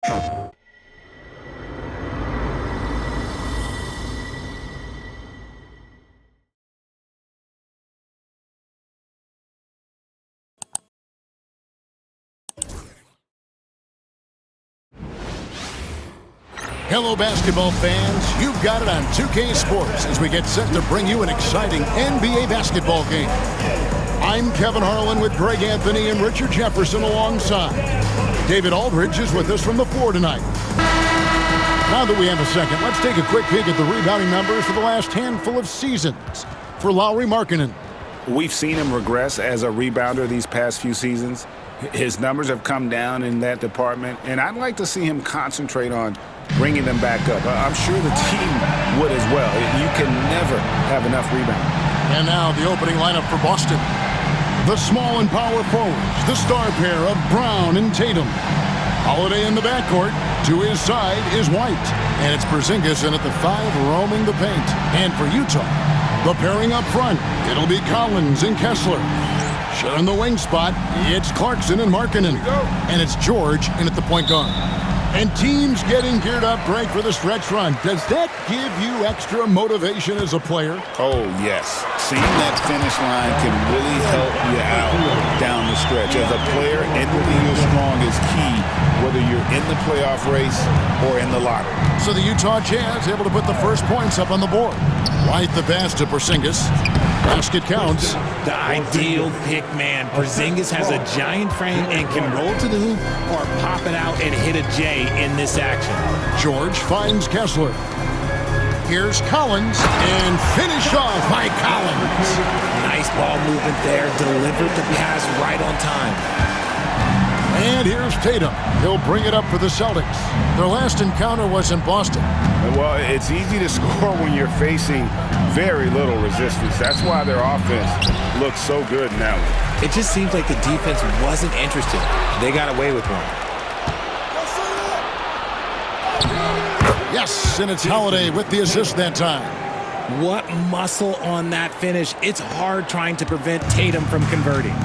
Hello, basketball fans. You've got it on 2K Sports as we get set to bring you an exciting NBA basketball game. I'm Kevin Harlan with Greg Anthony and Richard Jefferson alongside. David Aldridge is with us from the floor tonight. Now that we have a second, let's take a quick peek at the rebounding numbers for the last handful of seasons for Lauri Markkanen. We've seen him regress as a rebounder these past few seasons. His numbers have come down in that department, and I'd like to see him concentrate on bringing them back up. I'm sure the team would as well. You can never have enough rebounding. And now the opening lineup for Boston. The small and power forwards, the star pair of Brown and Tatum. Holiday in the backcourt. To his side is White. And it's Porzingis in at the 5 roaming the paint. And for Utah, the pairing up front, it'll be Collins and Kessler. Sharing the wing spot, it's Clarkson and Markkanen. And it's George in at the point guard. And teams getting geared up, Greg, for the stretch run. Does that give you extra motivation as a player? Oh, yes. Seeing that finish line can really help you out down the stretch. As a player, ending your strong is key, whether you're in the playoff race or in the lottery. So the Utah Jazz able to put the first points up on the board. White the pass to Porzingis. Basket counts. The ideal pick man. Porzingis has a giant frame and can roll to the hoop or pop it out and hit a J in this action. George finds Kessler. Here's Collins, and finished off by Collins. Nice ball movement there. Delivered the pass right on time. And here's Tatum. He'll bring it up for the Celtics. Their last encounter was in Boston. Well, it's easy to score when you're facing very little resistance. That's why their offense looks so good now. It just seems like the defense wasn't interested. They got away with one. Yes, and it's Holiday with the assist that time. What muscle on that finish. It's hard trying to prevent Tatum from converting.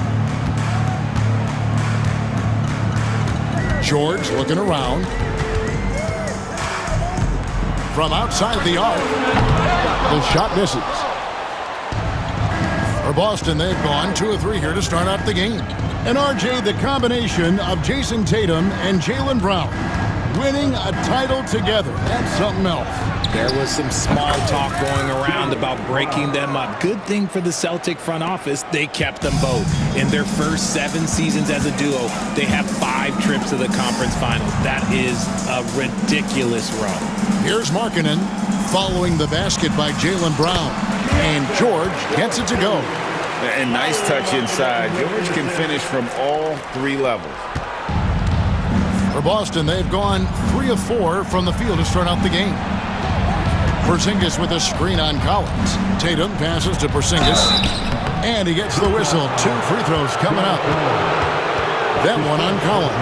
George looking around. From outside the arc. The shot misses. For Boston, they've gone 2 of 3 here to start out the game. And RJ, the combination of Jason Tatum and Jaylen Brown winning a title together. That's something else. There was some small talk going around about breaking them up. Good thing for the Celtic front office, they kept them both. In their first 7 seasons as a duo, they have 5 trips to the conference finals. That is a ridiculous run. Here's Markkanen following the basket by Jaylen Brown. And George gets it to go. And nice touch inside. George can finish from all 3 levels. For Boston, they've gone 3 of 4 from the field to start out the game. Porzingis with a screen on Collins. Tatum passes to Porzingis. And he gets the whistle. 2 free throws coming up. That one on Collins.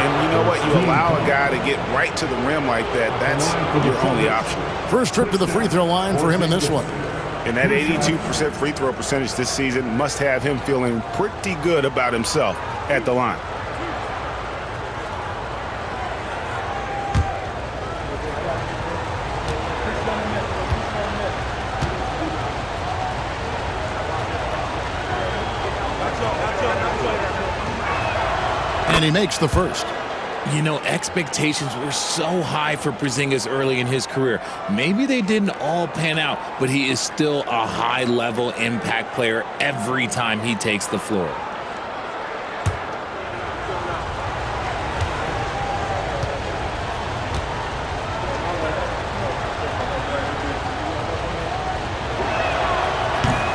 And you know what? You allow a guy to get right to the rim like that. That's your only option. First trip to the free throw line for him in this one. And that 82% free throw percentage this season must have him feeling pretty good about himself at the line. And he makes the first. You know, expectations were so high for Porzingis early in his career. Maybe they didn't all pan out, but he is still a high-level impact player every time he takes the floor.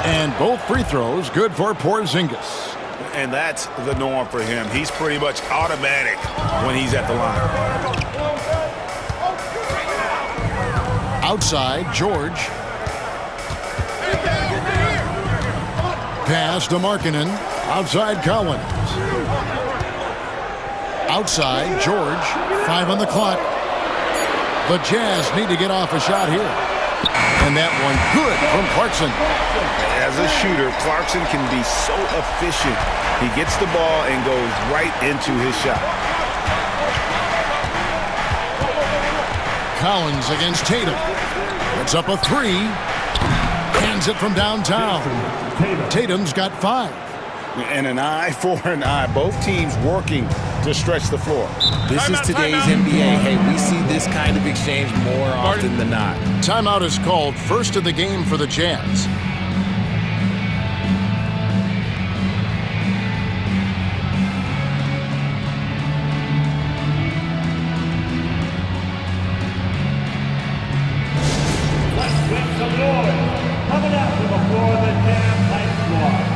And both free throws good for Porzingis. And that's the norm for him. He's pretty much automatic when he's at the line. Outside, George. Pass to Markkanen. Outside, Collins. Outside, George. 5 on the clock. The Jazz need to get off a shot here. And that one good from Clarkson. As a shooter, Clarkson can be so efficient. He gets the ball and goes right into his shot. Collins against Tatum. It's up a three. Hands it from downtown. Tatum's got 5. And an eye for an eye. Both teams working to stretch the floor. This is today's NBA. Hey, we see this kind of exchange more often than not. Timeout is called. First of the game for the Jazz. Let's make some noise. Coming out to the floor, the Jam High Squad.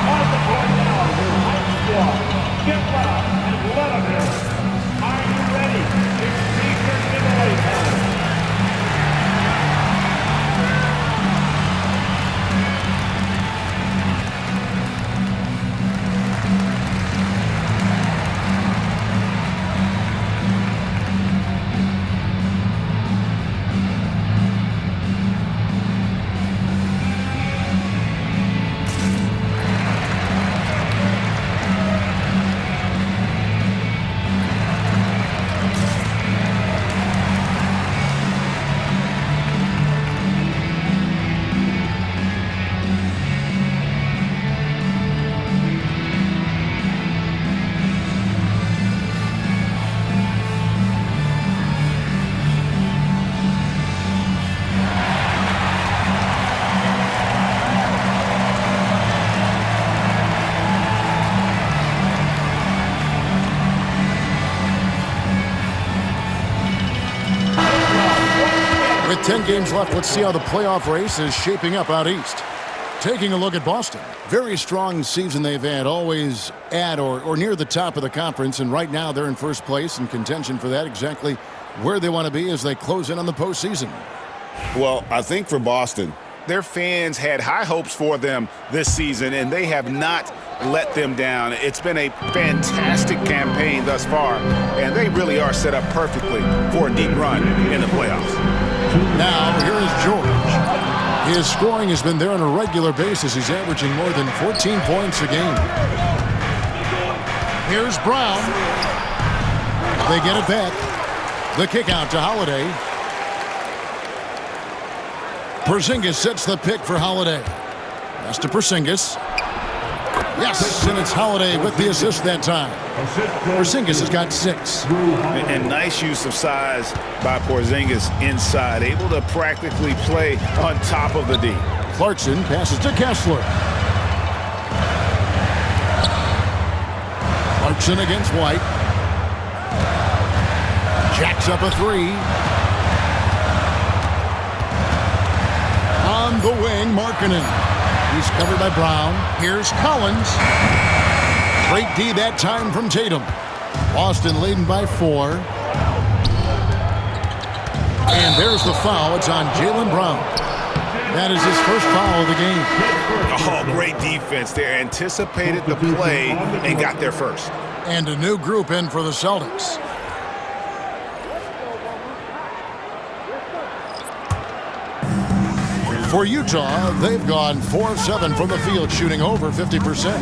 On the court now, your High Squad. Get loud and let them in. Are you ready? It's secret giveaway time. With 10 games left, let's see how the playoff race is shaping up out east. Taking a look at Boston. Very strong season they've had, always at or near the top of the conference, and right now they're in first place in contention for that, exactly where they want to be as they close in on the postseason. Well, I think for Boston, their fans had high hopes for them this season, and they have not let them down. It's been a fantastic campaign thus far, and they really are set up perfectly for a deep run in the playoffs. Now, here is George. His scoring has been there on a regular basis. He's averaging more than 14 points a game. Here's Brown. They get it back. The kick out to Holiday. Porzingis sets the pick for Holiday. Pass to Porzingis. Yes, and it's Holiday with the assist that time. Porzingis has got 6. And nice use of size by Porzingis inside, able to practically play on top of the D. Clarkson passes to Kessler. Clarkson against White. Jacks up a 3. On the wing, Markkanen. He's covered by Brown. Here's Collins. Great D that time from Tatum. Boston leading by 4. And there's the foul. It's on Jaylen Brown. That is his first foul of the game. Oh, great defense there. Anticipated the play and got there first. And a new group in for the Celtics. For Utah, they've gone 4 of 7 from the field, shooting over 50%.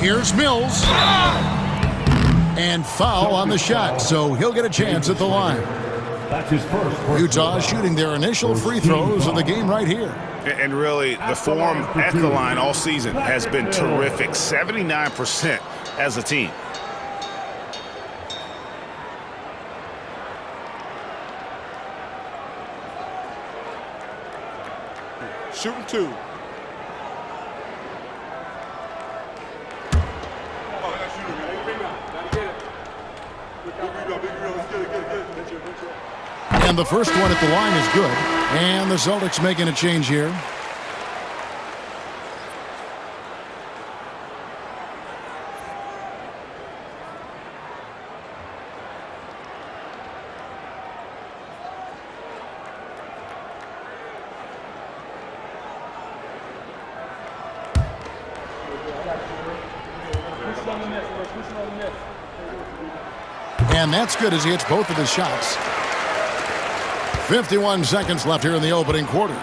Here's Mills. And foul on the shot, so he'll get a chance at the line. That's his first. Utah shooting their initial free throws of the game right here. And really, the form at the line all season has been terrific. 79% as a team. Shooting 2. And the first one at the line is good. And the Celtics making a change here. And that's good as he hits both of his shots. 51 seconds left here in the opening quarter.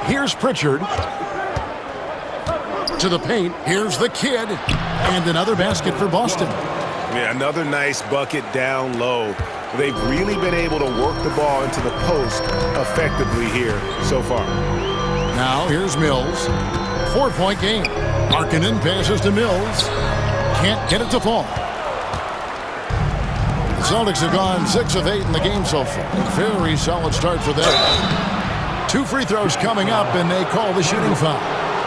Here's Pritchard. To the paint. Here's the kid. And another basket for Boston. Yeah, another nice bucket down low. They've really been able to work the ball into the post effectively here so far. Now here's Mills. 4-point game. Markkanen passes to Mills. Can't get it to fall. The Celtics have gone 6 of 8 in the game so far. Very solid start for them. 2 free throws coming up, and they call the shooting foul.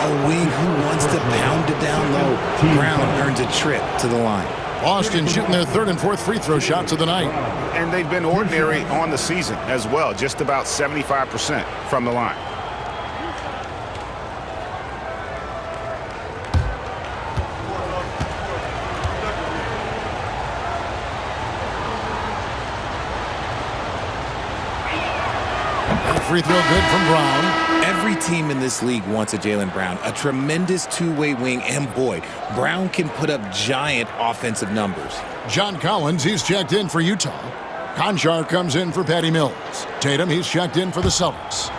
A wing who wants to pound it down low. Brown earns a trip to the line. Boston shooting their 3rd and 4th free throw shots of the night. And they've been ordinary on the season as well, just about 75% from the line. Free throw good from Brown. Every team in this league wants a Jaylen Brown, a tremendous two-way wing, and boy, Brown can put up giant offensive numbers. John Collins, he's checked in for Utah. Conchar comes in for Patty Mills. Tatum, he's checked in for the Celtics.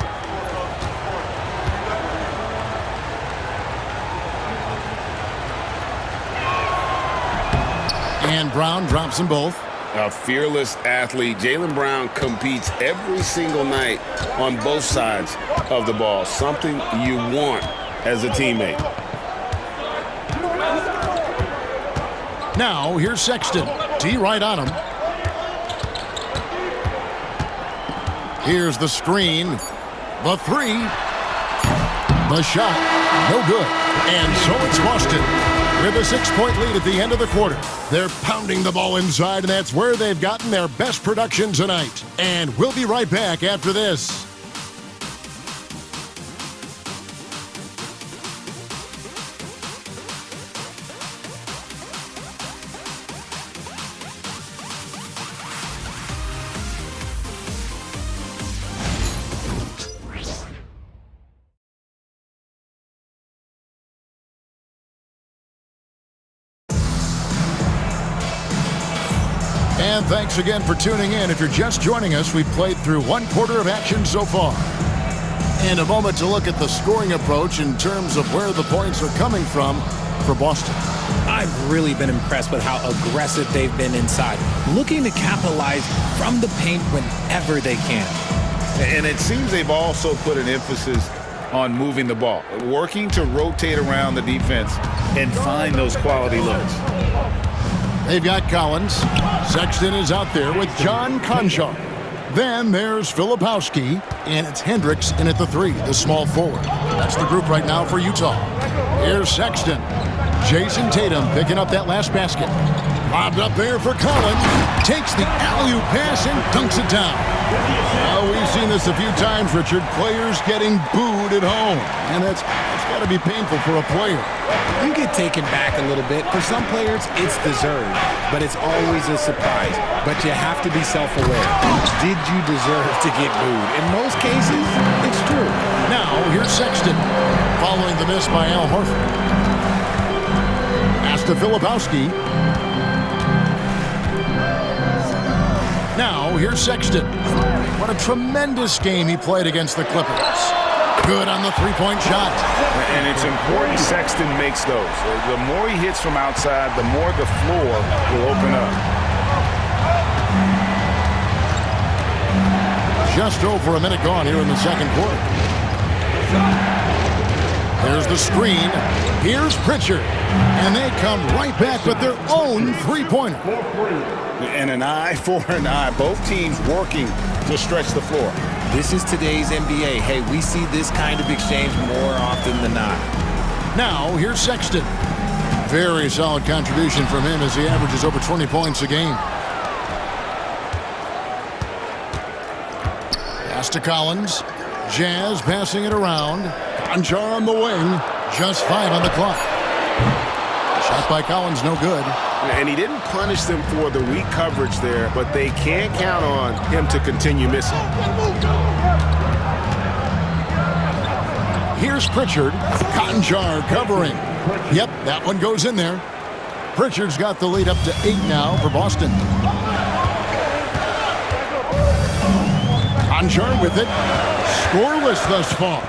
And Brown drops them both. A fearless athlete. Jaylen Brown competes every single night on both sides of the ball. Something you want as a teammate. Now, here's Sexton. D right on him. Here's the screen. The 3. The shot. No good. And so it's Boston. With a 6-point lead at the end of the quarter. They're pounding the ball inside, and that's where they've gotten their best production tonight. And we'll be right back after this. And thanks again for tuning in. If you're just joining us, we've played through 1 quarter of action so far. And a moment to look at the scoring approach in terms of where the points are coming from for Boston. I've really been impressed with how aggressive they've been inside, looking to capitalize from the paint whenever they can. And it seems they've also put an emphasis on moving the ball, working to rotate around the defense and find those quality looks. They've got Collins. Sexton is out there with John Conchar. Then there's Filipowski, and it's Hendricks in at the 3, the small forward. That's the group right now for Utah. Here's Sexton. Jason Tatum picking up that last basket. Lobbed up there for Collins. Takes the alley-oop pass and dunks it down. Well, we've seen this a few times, Richard. Players getting booed at home. And that's got to be painful for a player. You get taken back a little bit. For some players, it's deserved, but it's always a surprise. But you have to be self-aware. Did you deserve to get booed? In most cases, it's true. Now, here's Sexton, following the miss by Al Horford. Pass to Filipowski. Now, here's Sexton. What a tremendous game he played against the Clippers. Good on the 3-point shot. And it's important Sexton makes those. The more he hits from outside, the more the floor will open up. Just over a minute gone here in the second quarter. There's the screen. Here's Pritchard. And they come right back with their own 3-pointer. And an eye for an eye. Both teams working to stretch the floor. This is today's NBA. Hey, we see this kind of exchange more often than not. Now, here's Sexton. Very solid contribution from him as he averages over 20 points a game. Pass to Collins. Jazz passing it around. Conchar on the wing. Just 5 on the clock. Shot by Collins, no good. And he didn't punish them for the weak coverage there, but they can't count on him to continue missing. Here's Pritchard. Conchar covering. Yep, that one goes in there. Pritchard's got the lead up to 8 now for Boston. Conchar with it. Scoreless thus far.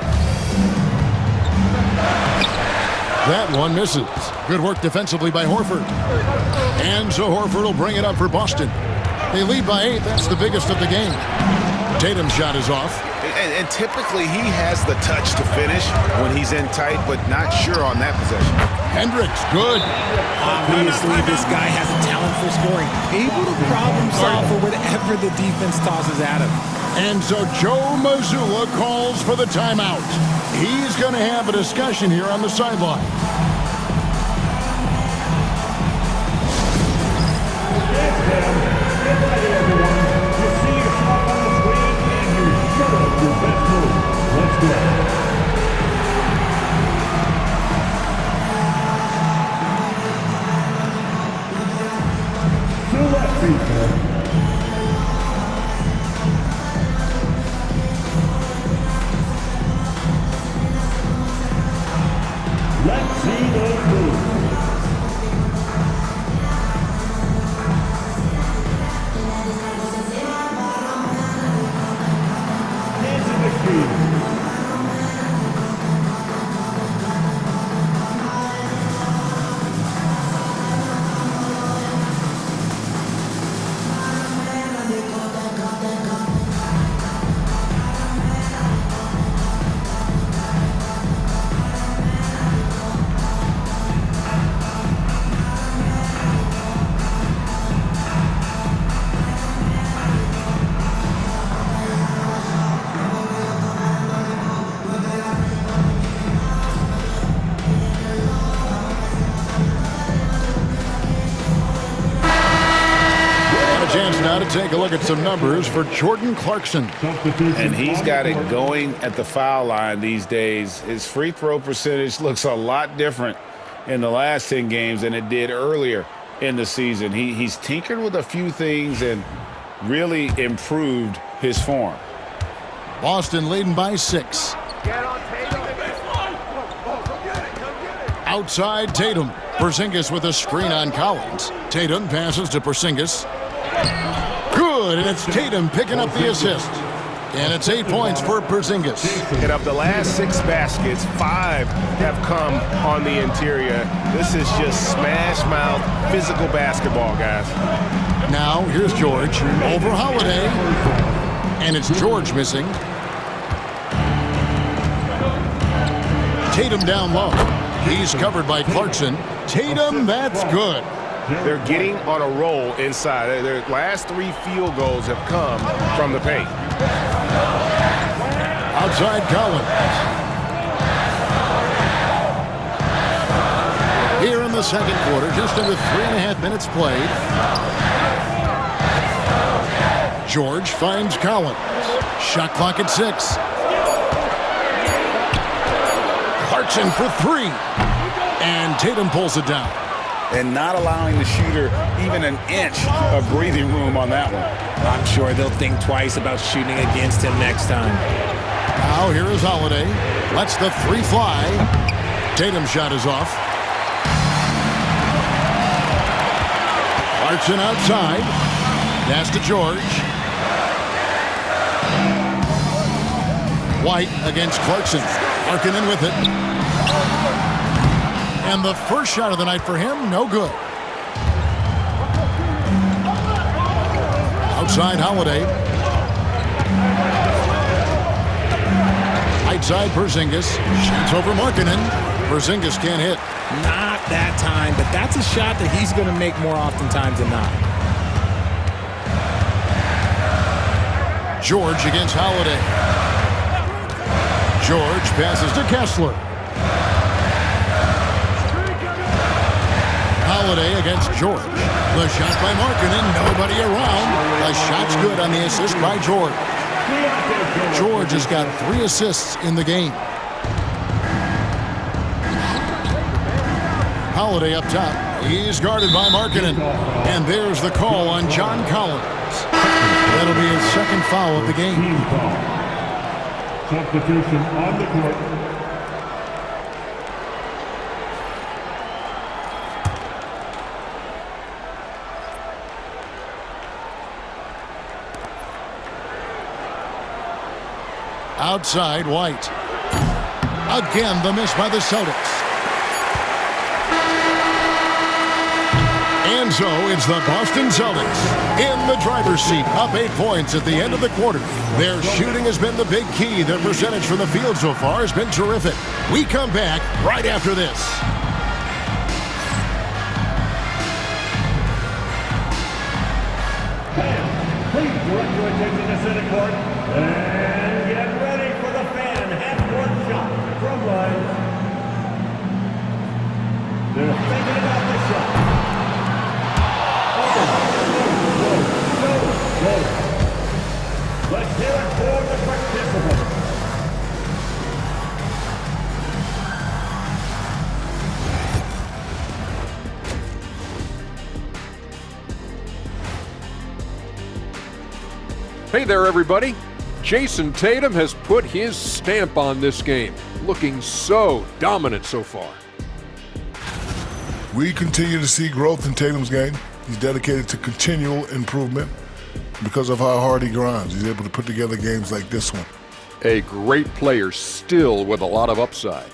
That one misses. Good work defensively by Horford. And so Horford will bring it up for Boston. They lead by 8. That's the biggest of the game. Tatum's shot is off. And typically he has the touch to finish when he's in tight, but not sure on that possession. Hendricks, good. Obviously, this guy has a talent for scoring. Able to problem solve for whatever the defense tosses at him. And so Joe Mazzulla calls for the timeout. He's going to have a discussion here on the sideline. Get ready, everyone. You see yourself on the screen, and you should have your best move. Let's go. To left field. Let's see those moves. Into the field. Chance now to take a look at some numbers for Jordan Clarkson. And he's got it going at the foul line these days. His free throw percentage looks a lot different in the last 10 games than it did earlier in the season. He's tinkered with a few things and really improved his form. Boston leading by 6. Outside Tatum. Porzingis with a screen on Collins. Tatum passes to Porzingis. Good, and it's Tatum picking up the assist. And it's 8 points for Porzingis. And of the last 6 baskets, 5 have come on the interior. This is just smash mouth physical basketball, guys. Now here's George over Holiday. And it's George missing. Tatum down low. He's covered by Clarkson. Tatum, that's good. They're getting on a roll inside. Their last 3 field goals have come from the paint. Outside Collins. Here in the second quarter, just under 3.5 minutes played. George finds Collins. Shot clock at 6. Clarkson for 3. And Tatum pulls it down. And not allowing the shooter even an inch of breathing room on that one. I'm sure they'll think twice about shooting against him next time. Now here is Holiday. Lets the 3 fly. Tatum's shot is off. Clarkson outside. Pass to George. White against Clarkson. Markkanen with it. And the first shot of the night for him, no good. Outside Holiday. Right side Porzingis. Shoots over Markkanen. Porzingis can't hit. Not that time, but that's a shot that he's going to make more oftentimes than not. George against Holiday. George passes to Kessler. Holiday against George. The shot by Markkanen, nobody around. The shot's good on the assist by George. George has got 3 assists in the game. Holiday up top. He's guarded by Markkanen. And there's the call on John Collins. That'll be his second foul of the game. Team foul. Substitution on the court. Outside White. Again, the miss by the Celtics. And so it's the Boston Celtics in the driver's seat, up 8 points at the end of the quarter. Their shooting has been the big key. Their percentage from the field so far has been terrific. We come back right after this. Please direct your attention to center court and get ready for the fan half-court shot from line. They're thinking about the shot. Let's hear it for the participants. Hey there, everybody. Jason Tatum has put his stamp on this game, looking so dominant so far. We continue to see growth in Tatum's game. He's dedicated to continual improvement because of how hard he grinds. He's able to put together games like this one. A great player still with a lot of upside.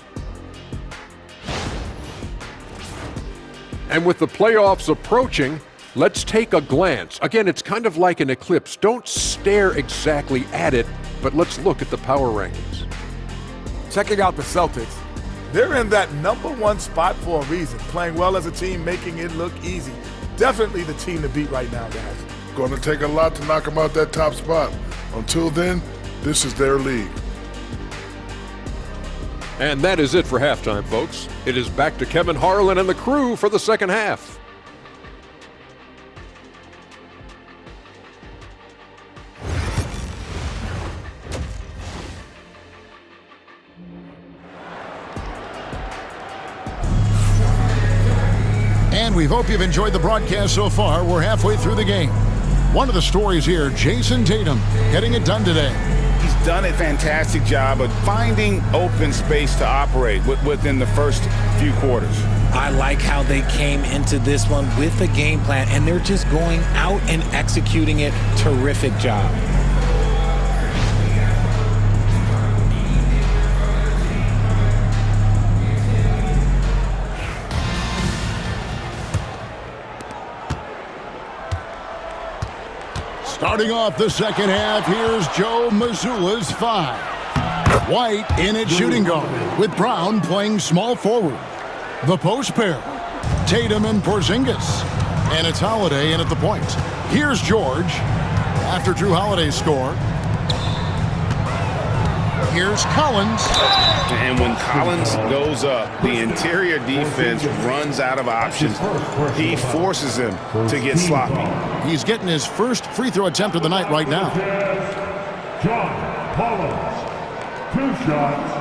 And with the playoffs approaching, let's take a glance. Again, it's kind of like an eclipse. Don't stare exactly at it, but let's look at the power rankings. Checking out the Celtics, they're in that #1 spot for a reason. Playing well as a team, making it look easy. Definitely the team to beat right now, guys. Going to take a lot to knock him out that top spot. Until then, this is their league. And that is it for halftime, folks. It is back to Kevin Harlan and the crew for the second half. And we hope you've enjoyed the broadcast so far. We're halfway through the game. One of the stories here, Jason Tatum getting it done today. He's done a fantastic job of finding open space to operate within the first few quarters. I like how they came into this one with a game plan, and they're just going out and executing it. Terrific job. Starting off the second half, here's Joe Mazzulla's 5. White in at shooting guard, with Brown playing small forward. The post pair, Tatum and Porzingis. And it's Holiday in at the point. Here's George, after Drew Holiday's score. Here's Collins. And when Collins goes up, the interior defense runs out of options. He forces them to get sloppy. He's getting his first free throw attempt of the night right now. John Collins, 2 shots.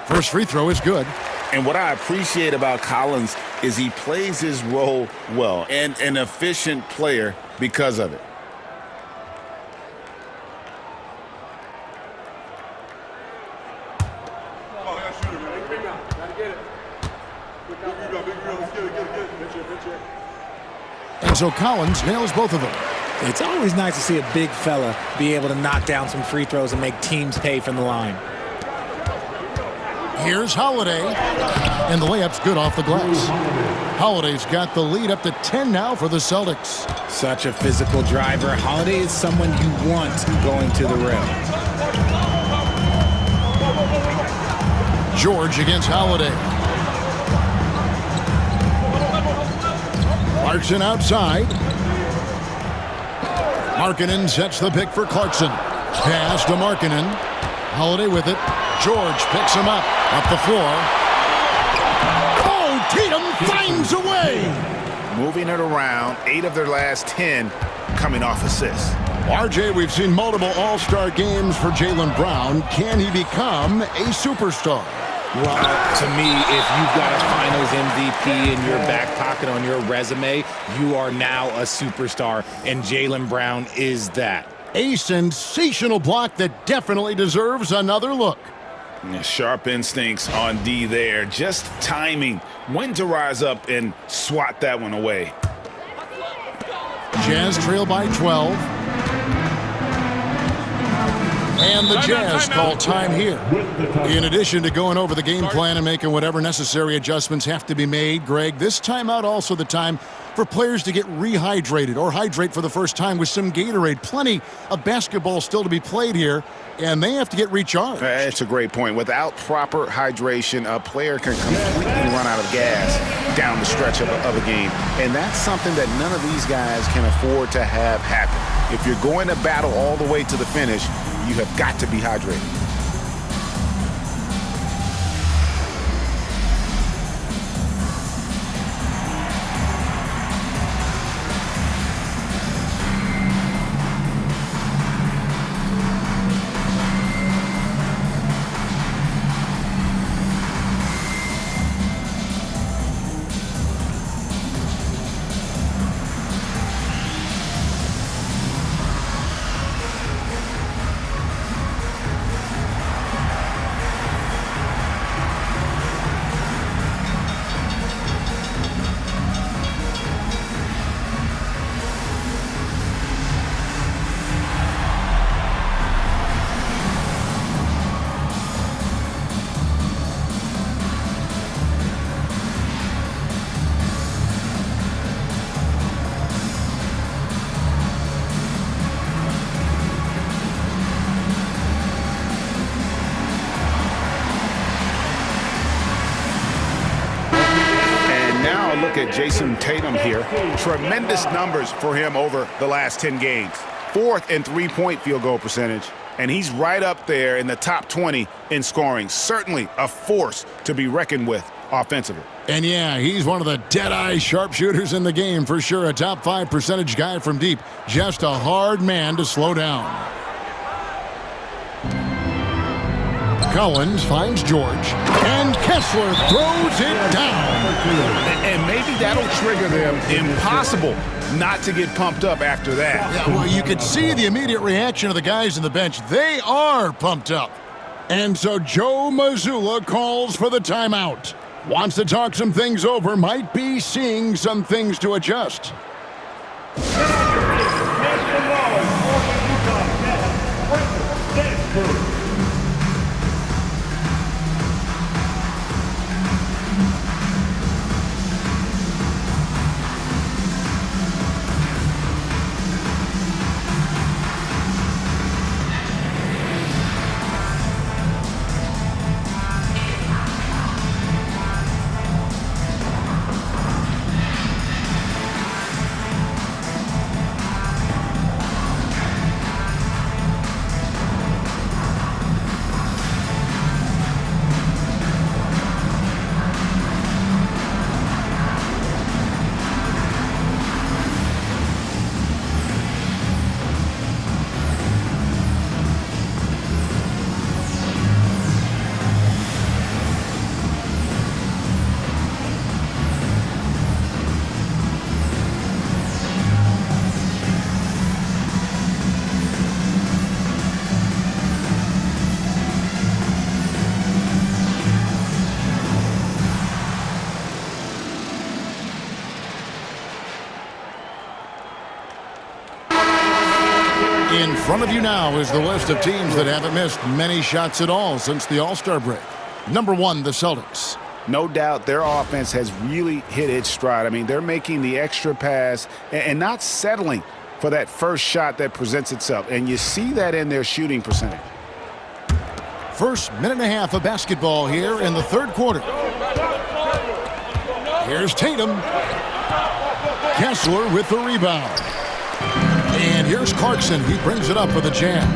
First free throw is good. And what I appreciate about Collins is he plays his role well, and an efficient player because of it. And so Collins nails both of them. It's always nice to see a big fella be able to knock down some free throws and make teams pay from the line. Here's Holiday, and the layup's good off the glass. Holiday's got the lead up to 10 now for the Celtics. Such a physical driver. Holiday is someone you want going to the rim. George against Holiday. Clarkson outside. Markkanen sets the pick for Clarkson. Pass to Markkanen. Holiday with it. George picks him up the floor. Oh, Tatum finds a way. Moving it around, 8 of their last 10 coming off assists. RJ, we've seen multiple all-star games for Jaylen Brown. Can he become a superstar? Well, to me, if you've got a Finals MVP in your back pocket on your resume, you are now a superstar, and Jaylen Brown is that. A sensational block that definitely deserves another look. Yeah, sharp instincts on D there. Just timing when to rise up and swat that one away. Jazz trail by 12. And the Jazz call time here. In addition to going over the game plan and making whatever necessary adjustments have to be made, Greg, this timeout also the time for players to get rehydrated or hydrate for the first time with some Gatorade. Plenty of basketball still to be played here, and they have to get recharged. That's a great point. Without proper hydration, a player can completely run out of gas down the stretch of a game. And that's something that none of these guys can afford to have happen. If you're going to battle all the way to the finish, you have got to be hydrated. Look at Jason Tatum here. Tremendous numbers for him over the last 10 games. 4th in three-point field goal percentage, and he's right up there in the top 20 in scoring. Certainly a force to be reckoned with offensively. And yeah, he's one of the dead-eye sharpshooters in the game for sure. A top 5 percentage guy from deep. Just a hard man to slow down. Collins finds George, and Kessler throws it down. And maybe that'll trigger them. Impossible not to get pumped up after that. Yeah, well, you could see the immediate reaction of the guys in the bench. They are pumped up. And so Joe Mazzulla calls for the timeout. Wants to talk some things over, might be seeing some things to adjust. In front of you now is the list of teams that haven't missed many shots at all since the All-Star break. Number 1, the Celtics. No doubt their offense has really hit its stride. I mean, they're making the extra pass and not settling for that first shot that presents itself. And you see that in their shooting percentage. First minute and a half of basketball here in the third quarter. Here's Tatum. Kessler with the rebound. And here's Clarkson. He brings it up for the Jazz.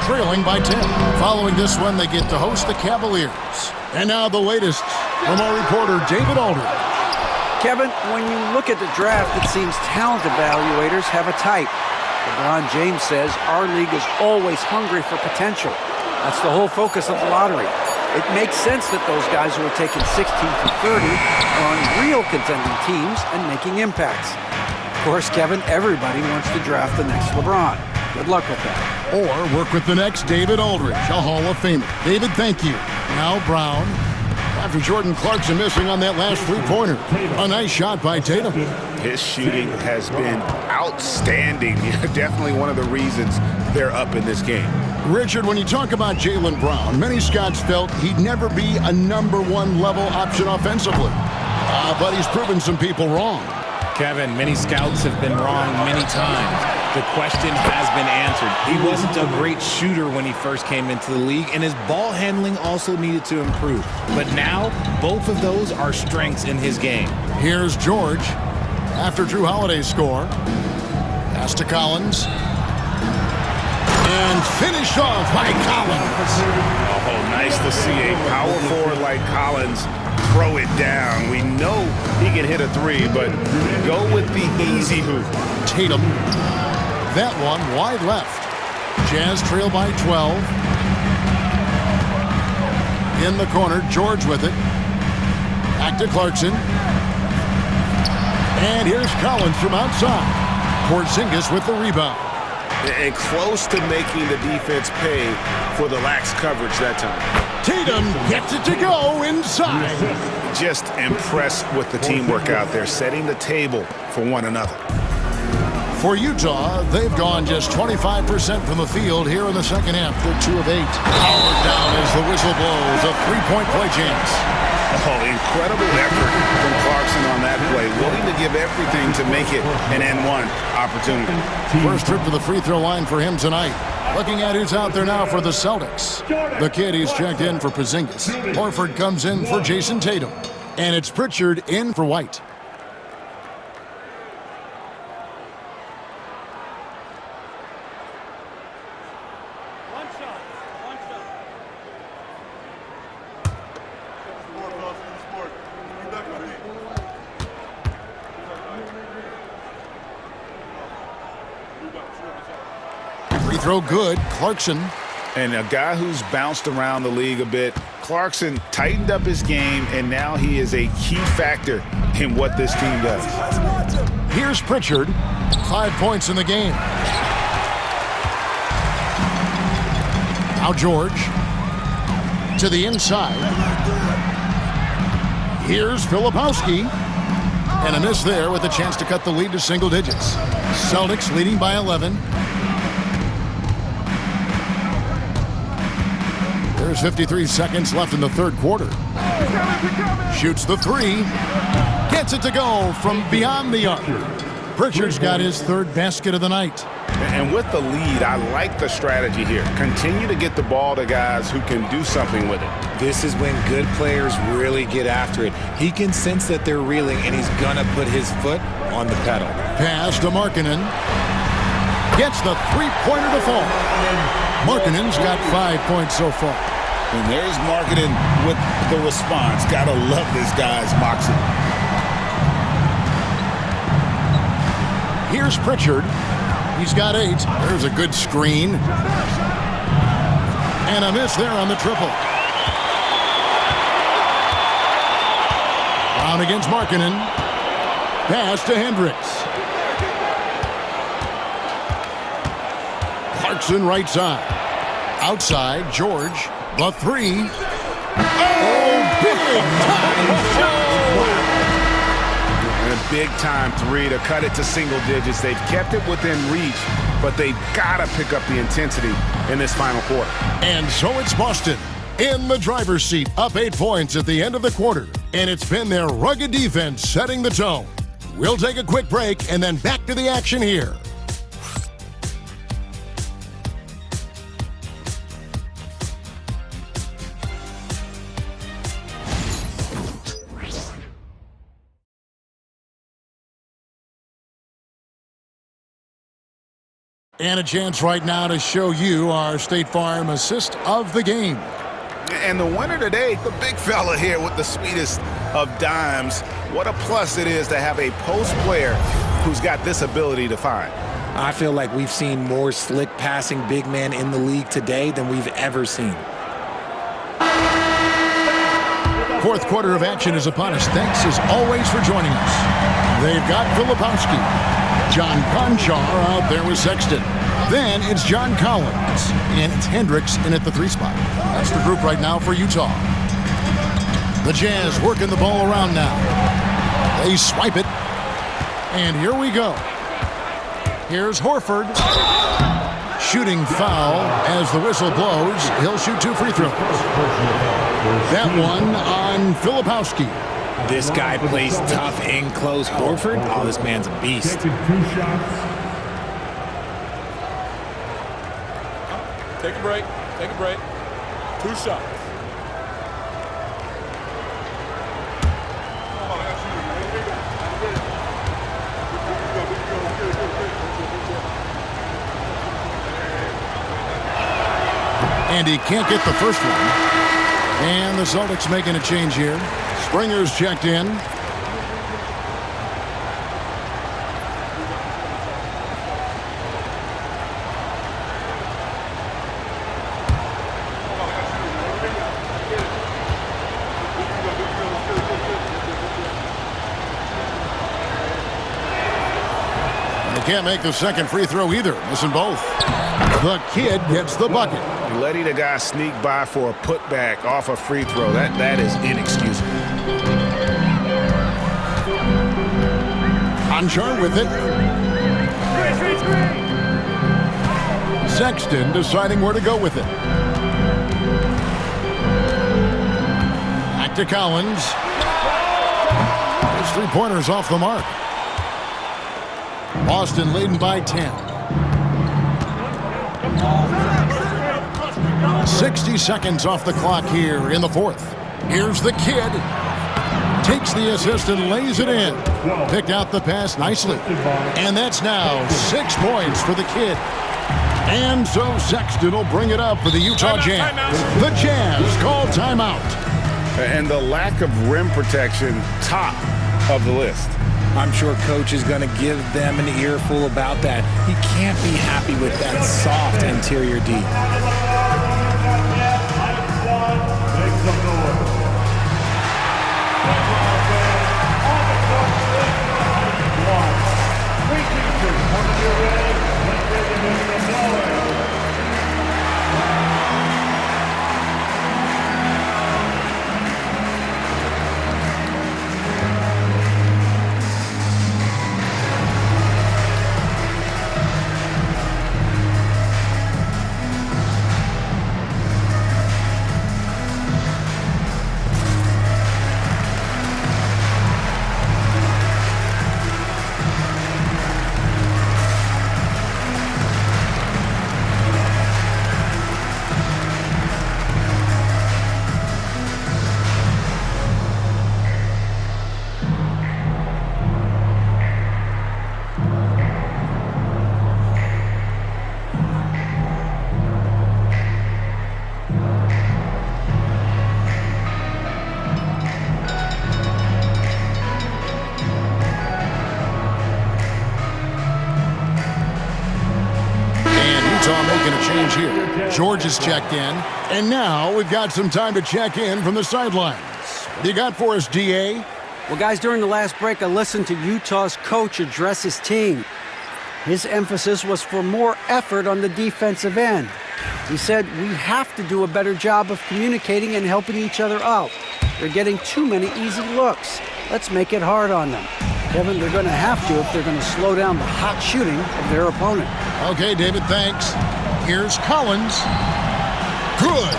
Trailing by 10. Following this one, they get to host the Cavaliers. And now the latest from our reporter, David Aldridge. Kevin, when you look at the draft, it seems talent evaluators have a type. LeBron James says our league is always hungry for potential. That's the whole focus of the lottery. It makes sense that those guys who are taken 16 through 30 are on real contending teams and making impacts. Of course, Kevin, everybody wants to draft the next LeBron. Good luck with that. or work with the next David Aldridge, a Hall of Famer. David, thank you. Now Brown. After Jordan Clarkson missing on that last three-pointer. A nice shot by Tatum. His shooting has been outstanding. Definitely one of the reasons they're up in this game. Richard, when you talk about Jaylen Brown, many scouts felt he'd never be a #1 level option offensively. But he's proven some people wrong. Kevin, many scouts have been wrong many times. The question has been answered. He wasn't a great shooter when he first came into the league, and his ball handling also needed to improve. But now, both of those are strengths in his game. Here's George after Drew Holiday's score. Pass to Collins. And finished off by Collins. Oh, nice to see a power forward like Collins throw it down. We know he can hit a three, but go with the easy hoop. Tatum. That one wide left. Jazz trail by 12. In the corner, George with it. Back to Clarkson. And here's Collins from outside. Porzingis with the rebound. And close to making the defense pay for the lax coverage that time. Tatum gets it to go inside. Just impressed with the teamwork out there, setting the table for one another. For Utah, they've gone just 25% from the field here in the second half. They're 2 of 8. Powered down as the whistle blows. A three-point play chance. Oh, incredible effort from Clarkson on that play. Willing to give everything to make it an N1 opportunity. First trip to the free throw line for him tonight. Looking at who's out there now for the Celtics. The kid, he's checked in for Porzingis. Horford comes in for Jason Tatum. And it's Pritchard in for White. Free throw good. Clarkson. And a guy who's bounced around the league a bit. Clarkson tightened up his game, and now he is a key factor in what this team does. Here's Pritchard. 5 points in the game. Now George. To the inside. Here's Filipowski. And a miss there with a chance to cut the lead to single digits. Celtics leading by 11. There's 53 seconds left in the third quarter. Shoots the three. Gets it to go from beyond the arc. Pritchard's got his third basket of the night. And with the lead, I like the strategy here. Continue to get the ball to guys who can do something with it. This is when good players really get after it. He can sense that they're reeling, and he's going to put his foot on the pedal. Pass to Markkanen. Gets the three-pointer to fall. Markkanen's got 5 points so far. And there's Markkanen with the response. Gotta love this guy's moxie. Here's Pritchard. He's got 8. There's a good screen. And a miss there on the triple. Brown against Markkanen. Pass to Hendricks. Clarkson right side. Outside, George. The three. Oh, big time shot! And a big time three to cut it to single digits. They've kept it within reach, but they've got to pick up the intensity in this final quarter. And so it's Boston in the driver's seat, up 8 points at the end of the quarter. And it's been their rugged defense setting the tone. We'll take a quick break and then back to the action here. And a chance right now to show you our State Farm assist of the game. And the winner today, the big fella here with the sweetest of dimes. What a plus it is to have a post player who's got this ability to find. I feel like we've seen more slick passing big men in the league today than we've ever seen. Fourth quarter of action is upon us. Thanks as always for joining us. They've got Filipowski. John Conchar out there with Sexton. Then it's John Collins, and it's Hendricks in at the 3 spot. That's the group right now for Utah. The Jazz working the ball around now. They swipe it, and here we go. Here's Horford. Shooting foul as the whistle blows. He'll shoot 2 free throws. That one on Filipowski. This guy plays tough and close. Horford, oh, this man's a beast. Taking 2 shots. Take a break. Take a break. 2 shots. And he can't get the first one. And the Celtics making a change here. Springer's checked in. They can't make the second free throw either. Missing both. The kid gets the bucket. Letting a guy sneak by for a putback off a free throw, that is inexcusable. Conchar with it. Sexton deciding where to go with it. Back to Collins. His 3-pointers off the mark. Boston leading by 10. 60 seconds off the clock here in the 4th. Here's the kid. Takes the assist and lays it in. Picked out the pass nicely. And that's now 6 points for the kid. And so Sexton will bring it up for the Utah Jazz. The Jazz call timeout. And the lack of rim protection, top of the list. I'm sure Coach is going to give them an earful about that. He can't be happy with that soft interior D. Make some noise. Three teachers, one of you ready? Let's get them in the floor. Making a change here. George is checked in. And now we've got some time to check in from the sidelines. What do you got for us, DA? Well, guys, during the last break, I listened to Utah's coach address his team. His emphasis was for more effort on the defensive end. He said, we have to do a better job of communicating and helping each other out. They're getting too many easy looks. Let's make it hard on them. Kevin, they're going to have to if they're going to slow down the hot shooting of their opponent. Okay, David, thanks. Here's Collins. Good.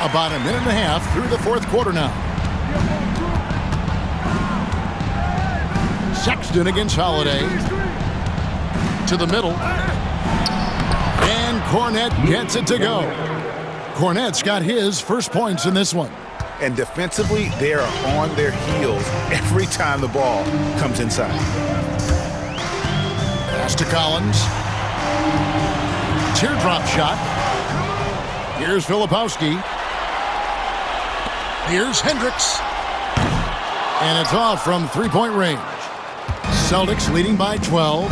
About a minute and a half through the 4th quarter now. Sexton against Holiday. To the middle. And Cornette gets it to go. Cornette's got his first points in this one. And defensively, they are on their heels every time the ball comes inside. Pass to Collins. Teardrop shot. Here's Filipowski. Here's Hendricks. And it's off from 3-point range. Celtics leading by 12.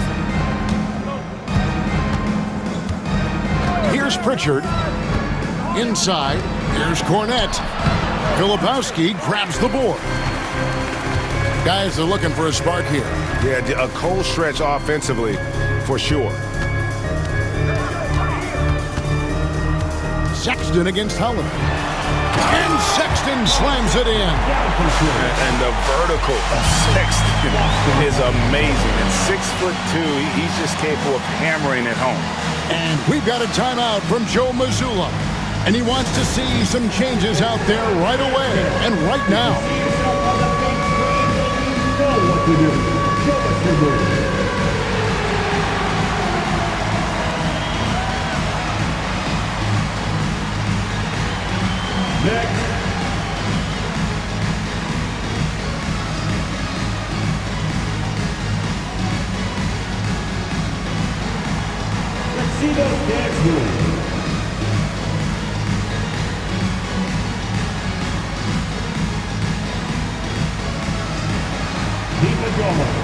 Here's Pritchard. Inside. Here's Cornette. Filipowski grabs the board. Guys are looking for a spark here. Yeah, a cold stretch offensively, for sure. Sexton against Howard. And Sexton slams it in. And the vertical of Sexton is amazing. At 6'2", he's just capable of hammering it home. And we've got a timeout from Joe Mazzulla. And he wants to see some changes out there right away and right now. Next. Let's see those dance moves. Keep it going.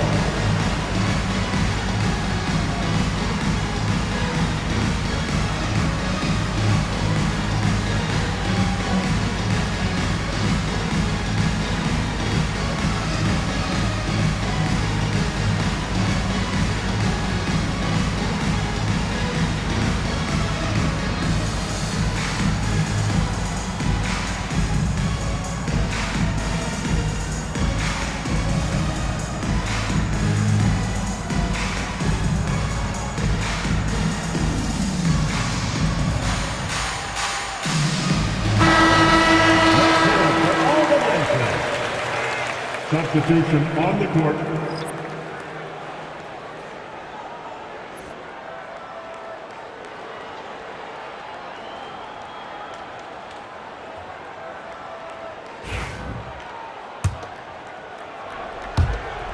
Substitution on the court.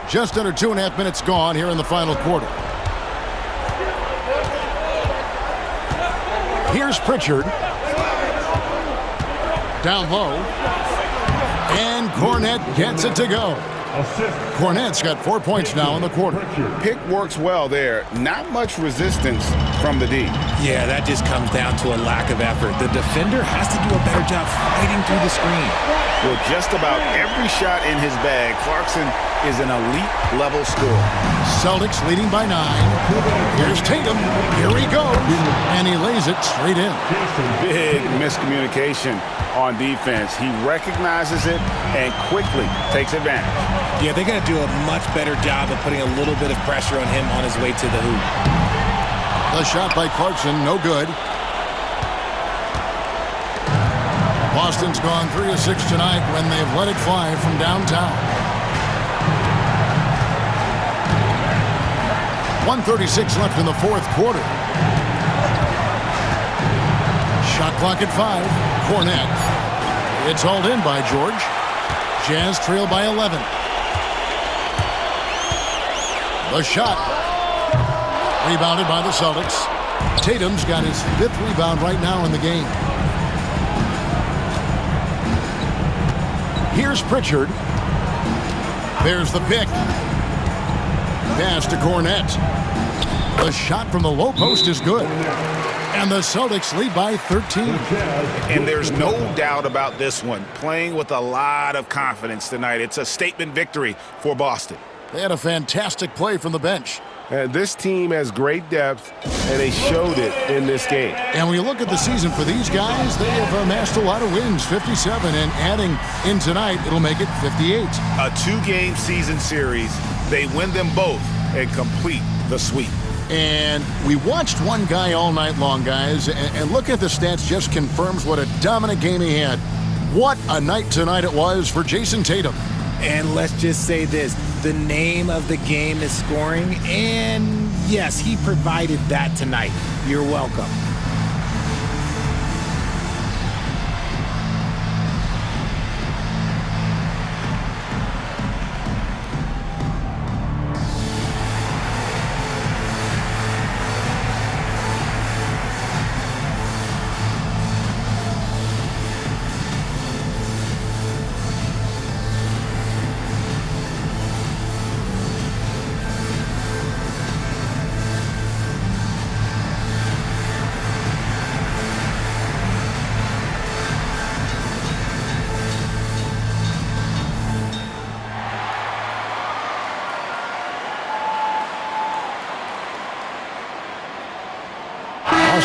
Just under 2.5 minutes gone here in the final quarter. Here's Pritchard. Down low. And Cornette gets it to go. Cornette's got 4 points now in the quarter. Pick works well there. Not much resistance from the D. Yeah, that just comes down to a lack of effort. The defender has to do a better job fighting through the screen. With just about every shot in his bag, Clarkson is an elite-level scorer. Celtics leading by 9. Here's Tatum. Here he goes. And he lays it straight in. Big miscommunication on defense. He recognizes it and quickly takes advantage. Yeah, they got to do a much better job of putting a little bit of pressure on him on his way to the hoop. The shot by Clarkson, no good. Boston's gone 3 of 6 tonight when they've let it fly from downtown. 1:36 left in the fourth quarter. Shot clock at 5. Cornette. It's hauled in by George. Jazz trail by 11. The shot. Rebounded by the Celtics. Tatum's got his 5th rebound right now in the game. Here's Pritchard. There's the pick. Pass to Cornette. The shot from the low post is good. And the Celtics lead by 13. And there's no doubt about this one. Playing with a lot of confidence tonight. It's a statement victory for Boston. They had a fantastic play from the bench. This team has great depth, and they showed it in this game. And when you look at the season for these guys, they have amassed a lot of wins, 57, and adding in tonight, it'll make it 58. A 2-game season series. They win them both and complete the sweep. And we watched one guy all night long, guys, and look at the stats, just confirms what a dominant game he had. What a night tonight it was for Jason Tatum. And let's just say this, the name of the game is scoring, and yes, he provided that tonight. You're welcome.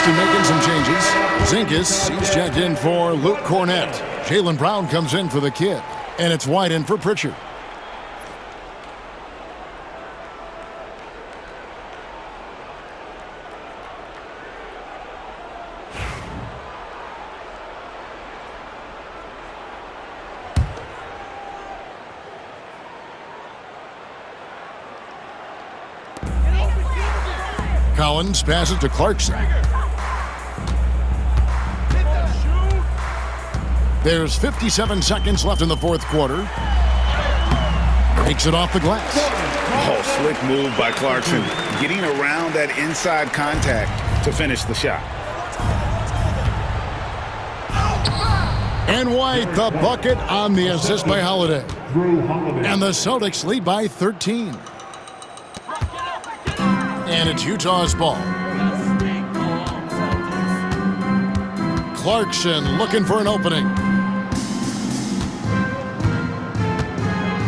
Boston making some changes. Zinkis, he's checked in for Luke Cornett. Jaylen Brown comes in for the kid. And it's White in for Pritchard. Collins passes to Clarkson. There's 57 seconds left in the fourth quarter. Takes it off the glass. Oh, slick move by Clarkson. Getting around that inside contact to finish the shot. And White, the bucket on the assist by Holiday. And the Celtics lead by 13. And it's Utah's ball. Clarkson looking for an opening.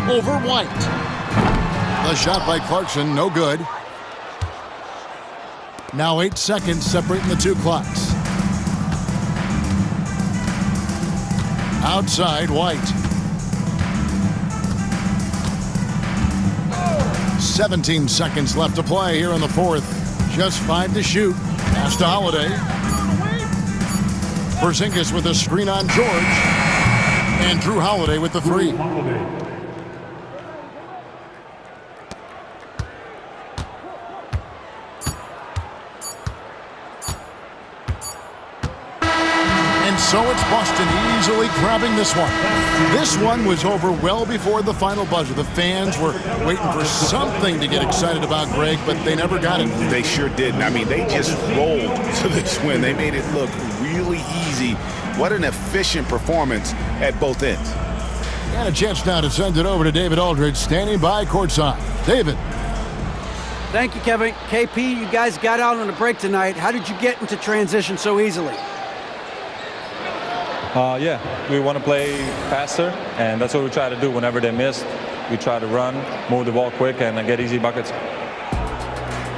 Over White. The shot by Clarkson, no good. Now 8 seconds separating the two clocks. Outside, White. 17 seconds left to play here in the fourth. Just 5 to shoot. Pass to Holiday. Porzingis with a screen on George. And Drew Holiday with the three. And so it's Boston easily grabbing this one. This one was over well before the final buzzer. The fans were waiting for something to get excited about, Greg, but they never got it. They sure didn't. I mean, they just rolled to this win. They made it look really easy. What an efficient performance at both ends. And a chance now to send it over to David Aldridge, standing by courtside. David. Thank you, Kevin. KP, you guys got out on a break tonight. How did you get into transition so easily? Yeah, we want to play faster, and that's what we try to do whenever they miss. We try to run, move the ball quick, and get easy buckets.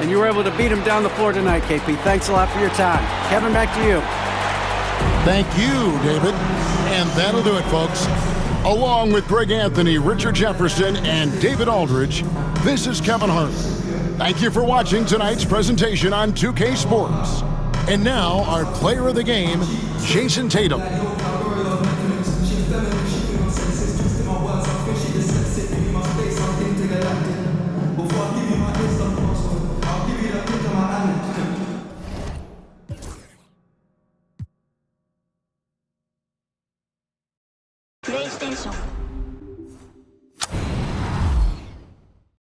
And you were able to beat them down the floor tonight, KP. Thanks a lot for your time. Kevin, back to you. Thank you, David. And that'll do it, folks. Along with Greg Anthony, Richard Jefferson, and David Aldridge, this is Kevin Hart. Thank you for watching tonight's presentation on 2K Sports. And now, our player of the game, Jason Tatum. PlayStation